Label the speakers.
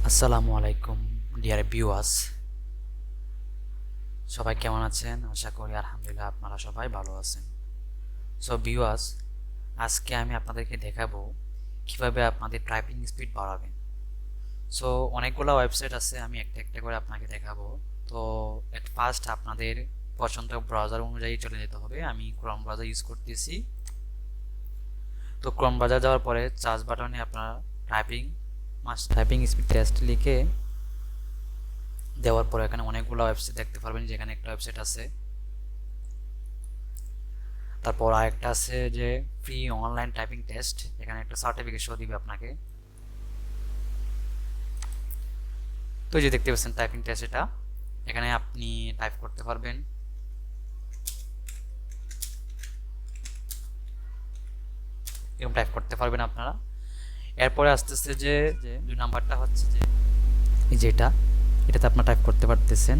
Speaker 1: আসসালামু আলাইকুম dear viewers, সবাই কেমন আছেন? আশা করি আলহামদুলিল্লাহ আপনারা সবাই ভালো আছেন। সো ভিউয়ার্স, আজকে আমি আপনাদেরকে দেখাবো কিভাবে আপনাদের টাইপিং স্পিড বাড়াবেন। সো অনেকগুলো ওয়েবসাইট আছে, আমি একটা একটা করে আপনাকে দেখাবো। তো এট ফার্স্ট আপনাদের পছন্দ ব্রাউজার অনুযায়ী চলে যেতে হবে। আমি ক্রোম ব্রাউজার ইউজ করতেছি। তো ক্রোম ব্রাউজার যাওয়ার পরে সার্চ বাটনে আপনারা টাইপিং স্পিড টেস্ট লিখে দেওয়ার পরে এখানে অনেকগুলো ওয়েবসাইট দেখতে পারবেন। যেখানে একটা ওয়েবসাইট আছে, তারপর আরেকটা আছে যে ফ্রি অনলাইন টাইপিং টেস্ট। এখানে একটা সার্টিফিকেট শো দিবে আপনাকে। তো এই যে দেখতে পাচ্ছেন টাইপিং টেস্ট, এটা এখানে আপনি টাইপ করতে পারবেন। এরকম টাইপ করতে পারবেন আপনারা। এরপরে আসতেছে যে যে দুই নাম্বারটা হচ্ছে যে এই যে এটাতে আপনারা টাইপ করতে পারতেছেন